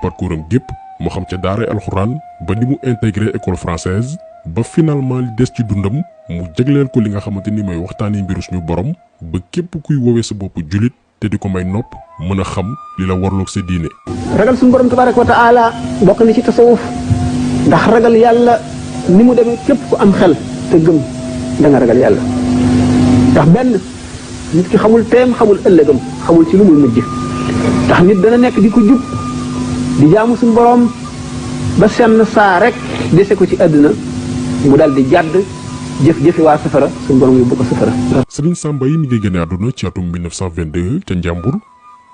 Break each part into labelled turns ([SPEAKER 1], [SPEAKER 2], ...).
[SPEAKER 1] parcours am gépp moo xam ca daaray alxuraan ba ni mu intégré école française ba finalement li des ci dundam mu jagleel ko li nga xamante ni mooy waxtaanee mbiru suñu borom ba képp kuy woowee sa bopp jullit te di ko may nopp mën a xam li la warloog sa diine.
[SPEAKER 2] ragal suñu borom tabaraka wa taala bokk na ci tasawuf ndax ragal yàlla ni mu demee képp ku am xel te gëm da nga ragal yàlla ndax benn nit ki xamul teem xamul ëllëgam xamul ci lu muy mujj ndax nit dana nekk di ko jub di jaamu suñu borom ba senn saa rek dese ko ci àdduna mu dal di jàdd jëf-jëfi waa safara suñu borom yóbbu ko safara.
[SPEAKER 1] Serigne Sam Mbaye mi ngi génne àdduna ci atum 1922 ca Njàmbur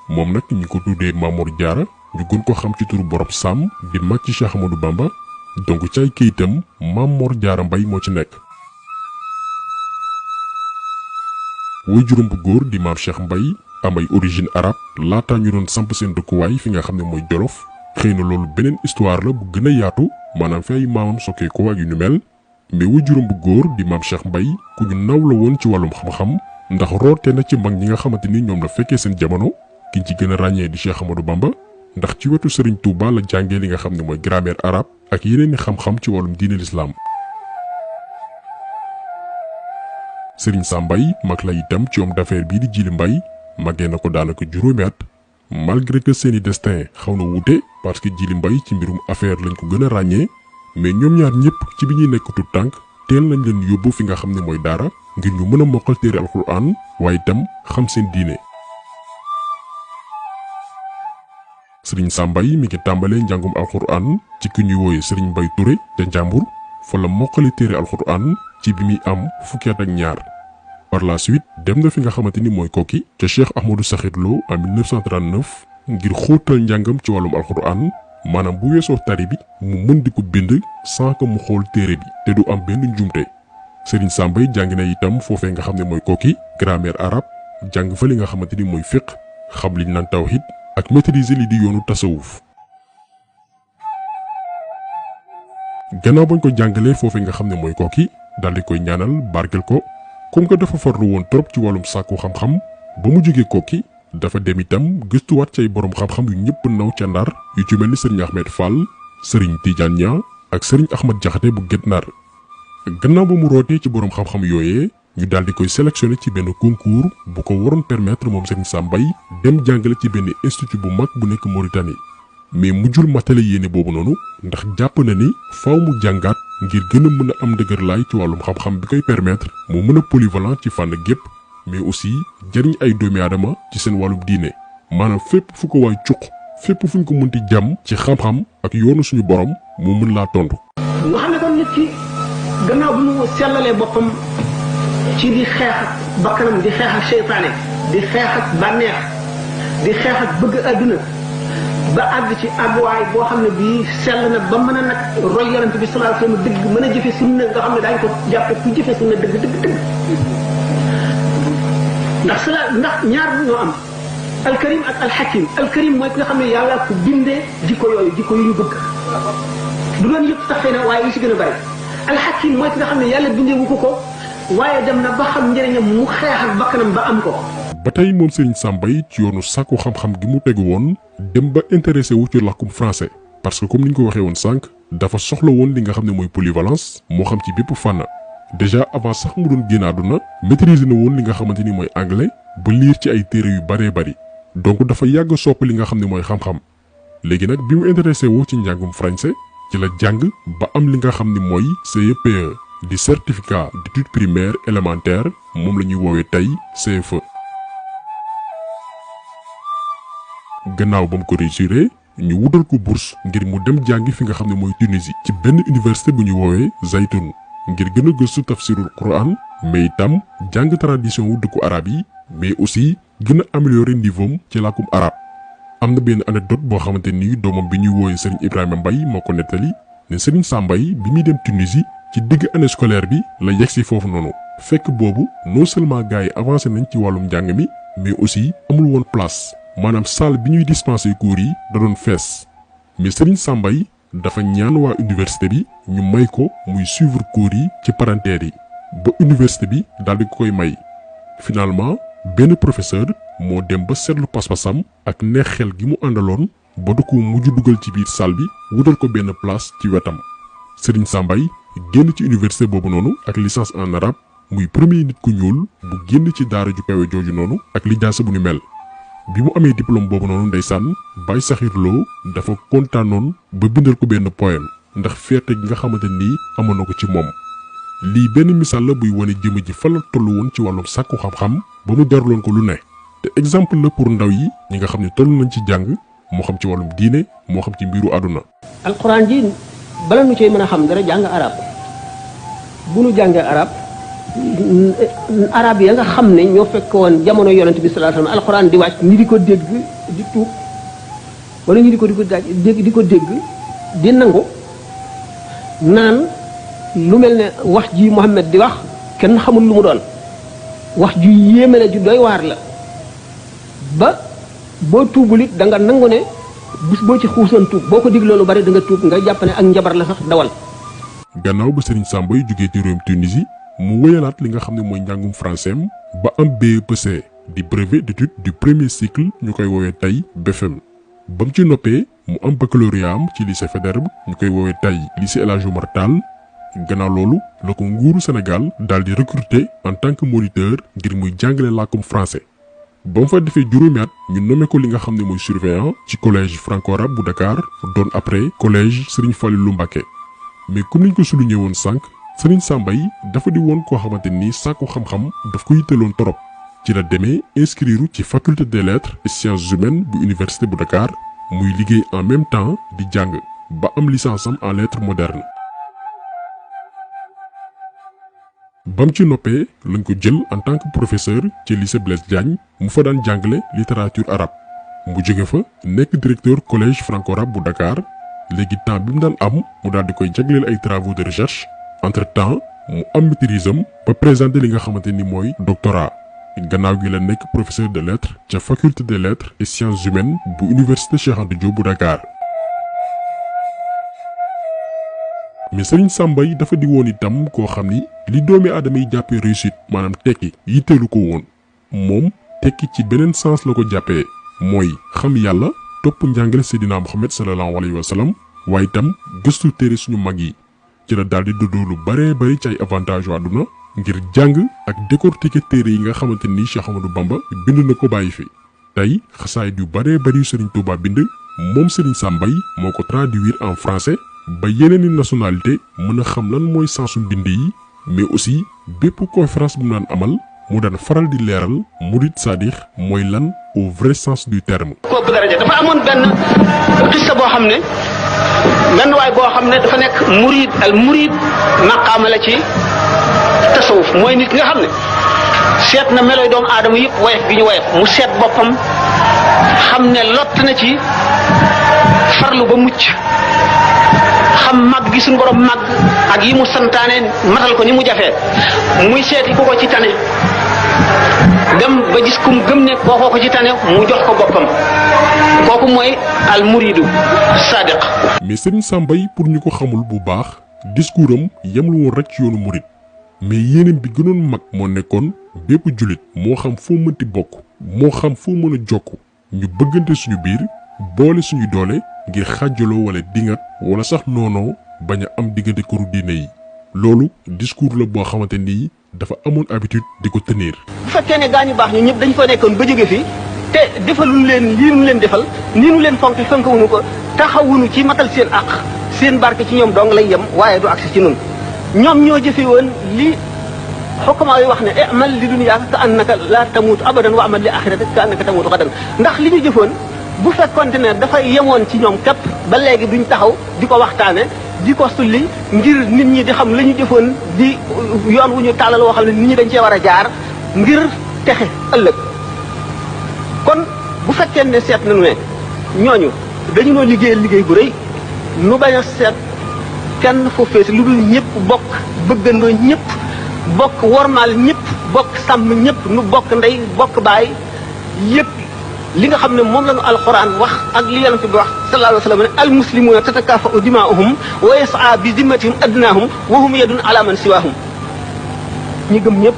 [SPEAKER 1] moom nag ñi ko tuddee Mamor Diarra ñu gën ko xam ci turu borom Sam di mag ci Cheikh Ahmadou Bamba donc ci ay kayitam Mamor Diarra Mbaye moo ci nekk. way juróom bu góor di maam Cheikh Mbaye am ay origine arabe laataa ñu doon samp seen dëkkuwaay fi nga xam ne mooy Jolof xëy na loolu beneen histoire la bu gën a yaatu maanaam fi ay maamam sokkee ko ak yu ñu mel mais way juróom bu góor di maam Cheikh Mbaye ku ñu naw la woon ci wàllum xam-xam ndax roote na ci mag ñi nga xamante ni ñoom la fekkee seen jamono kiñ ci gën a ràññee di Cheikh Ahmadou Bamba ndax ci wetu Serigne Touba la jàngee li nga xam ne mooy grammaire arabe ak yeneen i xam-xam ci wàllum diine l'islam. Serigne Sam Mbaye mag la itam ci homme d'affaires bii di Djily Mbaye màggee na ko daanaka juróomi at malgré que seeni destin xaw na wuute parce que Djily Mbaye ci mbirum affaire lañ ko gën a ràññee mais ñoom ñaar ñëpp ci bi ñuy nekk tout tànk teel nañ leen yóbbu fi nga xam ne mooy daara ngir ñu mën a mokkal téere alxuraan waaye itam xam seen diine. Serigne Sam Mbaye mi ngi tàmbalee njàngum alxuraan ci ki ñuy wooye Serigne Mbaye Touré te Njàmbur fa la mokkali téere alxuraan ci bi muy am fukki at ak ñaar. par la suite dem na fi nga xamante ni mooy Koki ca Cheikh Ahmadou Sakhir Lo en 1939 ngir xóotal njàngam ci wàllum alxuraan maanaam bu weesoo tari bi mu mën di ko bind sans que mu xool téere bi te du am benn njuumte. Serigne Sam Mbaye jàng na itam foofee nga xam ne mooy Koki grammaire arabe jàng fa li nga xamante ni mooy fiqh xam liñ naan tawhid ak maîtriser li di yoonu tasawuf. gannaaw bañ ko jàngalee foofee nga xam ne mooy Koki daal di koy ñaanal barkel ko. comme que dafa farlu woon trop ci wàllum sàkku xam-xam ba mu jógee Koki dafa dem itam gëstuwaat ci ay borom xam-xam yu ñëpp naw ca Ndar yu ci mel ni Serigne Ahmed Fall Serigne Tidiane Niang ak Serigne Ahmad Jaxate bu Guet Ndar. gannaaw ba mu rootee ci borom xam-xam yooyee ñu daal di koy sélectionné ci benn concours bu ko waroon permettre moom Serigne Sam Mbaye dem jàngale ci benn institut bu mag bu nekk Mauritanie mais mujjul matale yéene boobu noonu ndax jàpp na ni faaw mu jàngaat ngir gën a mën a am dëgër laay ci wàllum xam-xam bi koy permettre mu mën a polyvalent ci fànn gépp mais aussi jëriñ ay doomi aadama ci seen wàllum diine maanaam fépp fu ko waay cuq fépp fuñ ko mënti jàmm ci xam-xam ak yoonu suñu borom mu mën laa tontu.
[SPEAKER 2] nga xam ne kon nit ki gannaaw bu mu sellalee boppam ci di xeex ak bakkanam di xeex ak seytaane di xeex ak bànneex di xeex ak bëgg àdduna ba àgg ci àgguwaay boo xam ne bii sell na ba mën a nag roy yonent bi sallallahu alayhi wasallam dëgg mën a jëfe sunna nga xam ne daañu ko jàppe ku jëfe sunna dëgg ndax ñaar ñoo am alkarim ak alxakim alkarim mooy ki nga xam ne yàlla ku bindee jikko yooyu jikko yu ñu bëgg du doon yëpp sax xëy na waaye li ci gën a bari alxakim mooy ki nga xam ne yàlla bindee wu ko waaye dem na ba xam njëriñam mu xeex ak bakkanam ba am ko.
[SPEAKER 1] ba tey moom Serigne Sam Mbaye ci yoonu sàkku xam-xam gi mu tegu woon dem ba intéressé wu ci làkkum français parce que comme ni ñu ko waxee woon sànq dafa soxla woon li nga xam ne mooy polyvalence moo xam ci bépp fànn déjà avant sax mu doon génn àdduna maîtriser na woon li nga xamante ni mooy anglais ba liir ci ay téere yu baree bari donc dafa yàgg sopp li nga xam ne mooy xam-xam léegi nag bi mu intéressé wu ci njàngum français ci la jàng ba am li nga xam ne mooy CEPE di certificat d'études primaires élémentaires moom la ñuy woowee tey CFE. gannaaw ba mu ko réussiré ñu wutal ko bourse ngir mu dem jàngi fi nga xam ne mooy Tunisie ci benn université bu ñu woowee Zaytoun ngir gën a gëstu tafsirul Quran mais itam jàng tradition wu dëkku arab yi mais aussi gën a améliorer niveau ci làkkum arab. am na benn anecdote boo xamante ni doomam bi ñuy woowee Serigne Ibrahima Mbaye moo ko nettali ne Serigne Sam Mbaye bi muy dem Tunisie ci digg année scolaire bi la yegsi foofu noonu fekk boobu non seulement gars yi avancé nañ ci wàllum njàng mi mais aussi amul woon place. maanaam salle bi ñuy dispenser cours yi da doon fees mais Serigne Sam Mbaye dafa ñaan waa université bi ñu may ko muy suivre cours yi ci parentère yi ba université bi daal di ko koy may. finalement benn professeur moo dem ba seetlu pas-pasam ak neex xel gi mu àndaloon ba du ko mujj dugal ci biir salle bi wutal ko benn place ci wetam. Serigne Sambay génn ci université boobu noonu ak licence en arabe muy premier nit ku ñuul bu génn ci daara ju kawe jooju noonu ak lijaasa bu ni mel. bi mu amee diplôme boobu noonu ndeysaan Baye Sakhir Lo dafa kontaanoon ba bindal ko benn poème ndax fierté gi nga xamante nii amoon na ko ci moom. lii benn misaal la buy wane jëmm ji fa la tollu woon ci wàllum sàkku xam-xam ba mu jarloon ko lu ne te exemple la pour ndaw yi ñi nga xam ne toll nañ ci jàng moo xam ci wàllum diine moo xam ci mbiru àdduna.
[SPEAKER 2] alxuraan ji bala nu cee mën a xam dara jàng arab bu nu jàngee arab ya nga xam ne ñoo fekk woon jamono yonent bi sallallahu alayhi wasallam alxuraan di wàcc ñi di ko dégg di tuub wala ñi di ko dégg di nangu naan lu mel ne wax ji Muhammad di wax kenn xamul lu mu doon wax ju yéeme la ju doy waar la ba boo tuubul it da nga nangu ne bis boo ci xuusoon tuub boo ko digloo lu bari da nga tuub nga jàpp ne ak njabar la sax dawal.
[SPEAKER 1] gannaaw ba Serigne Sambay jógee ci réewum Tunisie mu wéyalaat li nga xam ne mooy njàngum français ba am BEPC di brevet d'études du premier cycle ñu koy woowee tey BFEM ba mu ci noppee mu am baccalauréat am ci lycée Faidherbe ñu koy woowee tey lycée El Hadji Omar Tall. gannaaw loolu la ko nguuru Sénégal daal di recruter en tant que moniteur ngir muy jàngale làkkum français ba mu fa defee juróomi at ñu nommé ko li nga xam ne mooy surveillant ci collège franco-arabe bu Dakar doon après collège Serigne Fallilou Mbacké mais comme niñ ko souligné woon sànq Serigne Sambay dafa di woon koo xamante ni sàkku xam-xam daf ko yitteloon torop ci la demee inscrire ci faculté des lettres et sciences humaines bu université bu Dakar muy liggéey en même temps di jàng ba am licence am en lettres modernes. bam ci noppee lañ ko jël en tant que professeur ci lycée Blaise Diagne mu fa daan jàngale littérature arabe mu jóge fa nekk directeur collège franco-arabe bu Dakar léegi temps bi mu daan am mu daal di koy jagleel ay travaux de recherche entre temps mu am maîtrise am ba présenter li nga xamante ni mooy doctorat gannaaw gi la nekk professeur de lettres ca faculté des lettres et sciences humaines bu université Cheikh Anta Diop bu Dakar. mais Serigne Sambay dafa di woon itam koo xam ni li doomi aadama yi jàppee réussite maanaam tekki yitteelu ko woon moom tekki ci beneen sens la ko jàppee mooy xam yàlla topp njàngale Seydina Muhammad sallallahu alayhi wa sallam waaye itam gëstu téere suñu mag yi ci la daal di dëddoo lu baree bari ci ay avantage yu àdduna ngir jàng ak décortiquer téere yi nga xamante ni Cheikh Ahmadou Bamba bind na ko bàyyi fi tey xasaayid yu baree bari yu Serigne Touba bind moom Serigne Sambay moo ko traduire en français ba yeneeni nationalité mën a xam lan mooy sensu mbind yi mais aussi bépp conférence bu mu daan amal mu daan faral di leeral murid sadix mooy lan au vrai sens du terme.
[SPEAKER 2] kooku daraja dafa amoon benn xissa boo xam ne benn waay boo xam ne dafa nekk murid al murid maqaama la ci tasawuf mooy nit ki nga xam ne seet na meloy doomu aadama yëpp woyof gi ñu woyof mu seet boppam xam ne lott na ci farlu ba mucc xam màgg gi suñu borom màgg ak yi mu santaane matal ko ni mu jafee muy seeti ku ko ci tane dem ba gis kum gëm ne kookoo ko ci tane mu jox ko boppam kooku mooy al muridu sadiq.
[SPEAKER 1] mais Serigne Sambay pour ñu ko xamul bu baax discours am yemlu woon rek ci yoonu murid mais yéeneen bi gënoon mag moo nekkoon bépp jullit moo xam foo mënti bokk moo xam foo mën a jokk ñu bëggante suñu biir boole suñu doole ngir xàjjaloo wala dingat wala sax noonoo bañ a am diggante këru diine yi loolu discours la boo xamante ni dafa amoon habitude di ko tenir.
[SPEAKER 2] bu fekkee ne gaa ñu baax ñu ñëpp dañ fa nekkoon ba jóge fi te defalul leen lii nu leen defal nii nu leen fonkawuñu ko taxawuñu ci matal seen àq seen barke ci ñoom dong lay yem waaye du agsi ci nun ñoom ñoo jëfe woon li xukkamaa yi wax ne amal li dunyaaka ka annaka la tamuutu abadan wa amal li axiratika ka annaka tamuutu xadan ndax li ñu jëfoon bu fekkonte ne dafay yemoon ci ñoom képp ba léegi duñ taxaw di ko waxtaane di ko sulli ngir nit ñi di xam la ñu jëfoon di yoon wu ñu tàllal woo xam ne nit ñi dañ cee war a jaar ngir texe ëllëg kon bu fekkee ne seet nañu ne ñooñu dañu noo liggéey bu rëy nu bañ a seet kenn foofu fees lu dul ñëpp bokk bëggandoo ñëpp bokk wormaal ñëpp bokk sàmm ñëpp nu bokk ndey bokk baay yëpp li nga xam ne moom la ñu alxuraan wax ak li yonent bi wax sallallahu alayhi wa sallam ne al muslimuuna tatakaafa'u dimaa'uhum wa yas'a bi zimmatihim adnaahum wa hum yadun ala man siwaahum ñi gëm ñëpp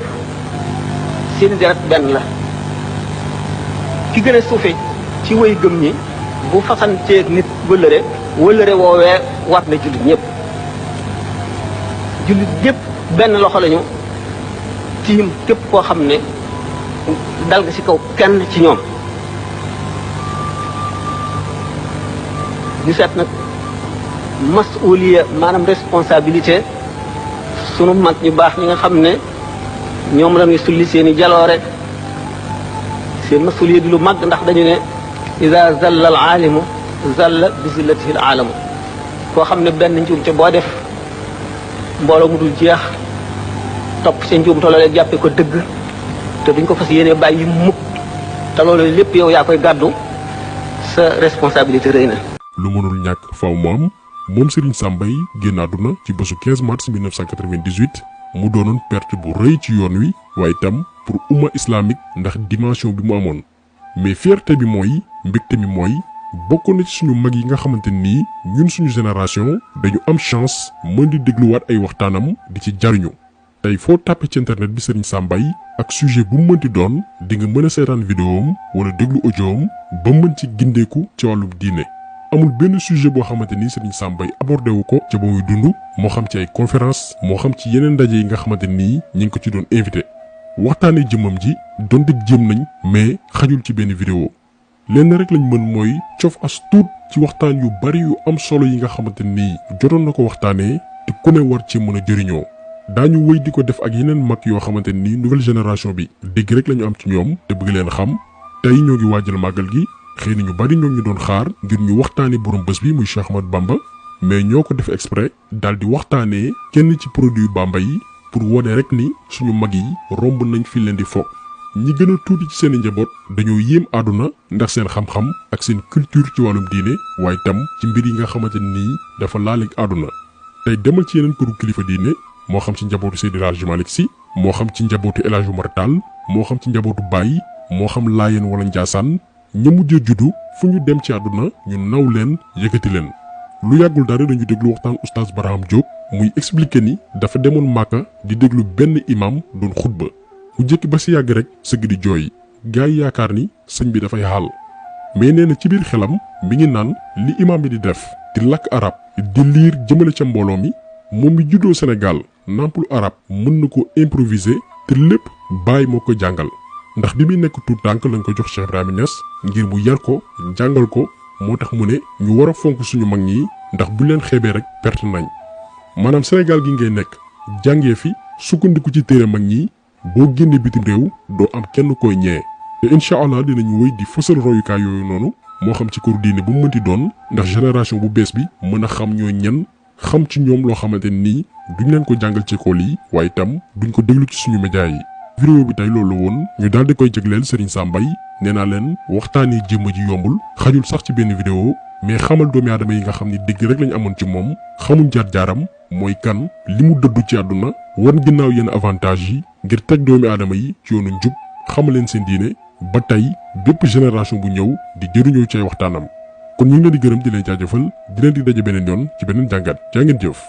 [SPEAKER 2] seen deret benn la ki gën a suufe ci way gëm ñi bu fasanteeg nit wëllëre woowee war na jullit ñëpp benn loxo lañu tiim képp koo xam ne dal nga ci kaw kenn ci ñoom. ñu seet nag masuliya maanaam responsabilité sunu mag ñu baax ñi nga xam ne ñoom la ñuy sulli seeni jaloore seen masuliya di lu mag ndax dañu ne ida zalla al aalimu zalla bi zillatihi al aalamu koo xam ne benn njuumte boo def mbooloo mu dul jeex topp seen njuumte loolee jàppe ko dëgg te duñ ko fas yéene bàyyi mukk te loolu lépp yow yaa koy gàddu sa responsabilité rëy na.
[SPEAKER 1] lu mënul ñàkk faw mu am moom Serigne Sam Mbaye génn àdduna ci bésu 15 mars 1998 mu doonoon perte bu rëy ci yoon wi waaye itam pour umma islamique ndax dimension bi mu amoon mais fierté bi mooy mbégte mi mooy bokk na ci suñu mag yi nga xamante nii ñun suñu génération dañu am chance mën di dégluwaat ay waxtaanam di ci jariñu tey foo tàppe ci internet bi Serigne Sam Mbaye ak sujet bu mu mënti doon di nga mën a seetaan vidéom wala déglu audioom ba mën ci gindeeku ci wàllum diine amul benn sujet boo xamante ni Serigne Sam Mbaye abordé wu ko ca ba muy dund moo xam ci ay conférence moo xam ci yeneen ndaje yi nga xamante nii ñi ngi ko ci doon invité waxtaanee jëmmam ji donte jéem nañ mais xajul ci benn vidéo lenn rek lañ mën mooy cof as tuut ci waxtaan yu bari yu am solo yi nga xamante nii jotoon na ko waxtaanee te ku ne war ci mën a jëriñoo daañu wëy di ko def ak yeneen mag yoo xamante nii nouvelle génération bi dégg rek lañu am ci ñoom te bëgg leen xam tey ñoo ngi waajal màggal gi xëy na ñu bari ñoo ñu doon xaar ngir ñu waxtaanee borom bés bi muy Cheikh Ahmadou Bamba mais ñoo ko def exprès daal di waxtaanee kenn ci produit Bamba yi pour wone rek ni suñu mag yi romb nañ fi leen di foog ñi gën a tuuti ci seen i njaboot dañoo yéem àdduna ndax seen xam-xam ak seen culture ci wàllum diine waaye tam ci mbir yi nga xamante nii dafa laaleeg àdduna tey demal ci yeneen këru kilifa diine moo xam ci njabootu Seydi El Hadji Malick Sy moo xam ci njabootu El Hadji Oumar Tall moo xam ci njabootu Baye moo xam Laayeen wala Njaasaan ña mujjee juddu fu ñu dem ci àdduna ñu naw leen yëkkati leen lu yàggul dara dañu déglu waxtaan oustaz Barham Diop muy expliquer ni dafa demoon Màkka di déglu benn imam doon xutba mu jékki ba si yàgg rek sëgg di jooy gaa yi yaakaar ni sëñ bi dafay xaal mais nee na ci biir xelam mi ngi naan li imam bi di def di làkk arab di liir jëmale ca mbooloo mi moom mi juddoo Sénégal nampul arab mën na ko improviser te lépp Baay moo ko jàngal ndax bi muy nekk tuut tànk lañ ko jox Cheikh Ibrahima Niass ngir mu yar ko jàngal ko moo tax mu ne ñu war a fonk suñu mag ñi ndax bu leen xeebee rek perte nañ maanaam Sénégal gi ngay nekk jàngee fi sukkandiku ci téere mag ñi boo génnee bitim réew doo am kenn koy ñee te incha allah dinañu wéy di fësal royukaay yooyu noonu moo xam ci këru diine bu mu mënti doon ndax génération bu bees bi mën a xam ñoo ñen xam ci ñoom loo xamante nii duñ leen ko jàngal ci école yi waaye itam duñ ko déglu ci suñu média yi. vidéo bi tey loolu woon ñu daal di koy jagleel Serigne Sam Mbaye nee naa leen waxtaanee jëmm ji yombul xajul sax ci benn vidéo mais xamal doomi aadama yi nga xam ni dégg rek lañ amoon ci moom xamuñ jaar-jaaram mooy kan li mu dëddu ci àdduna wan ginnaaw yenn avantage yi ngir teg doomi aadama yi ci yoonu njub xamal leen seen diine ba tey bépp génération bu ñëw di jëriñoo ci ay waxtaanam kon ñu ngi leen di gërëm di leen jaajëfal di leen di daje beneen yoon ci beneen jàngat jaa ngeen jëf.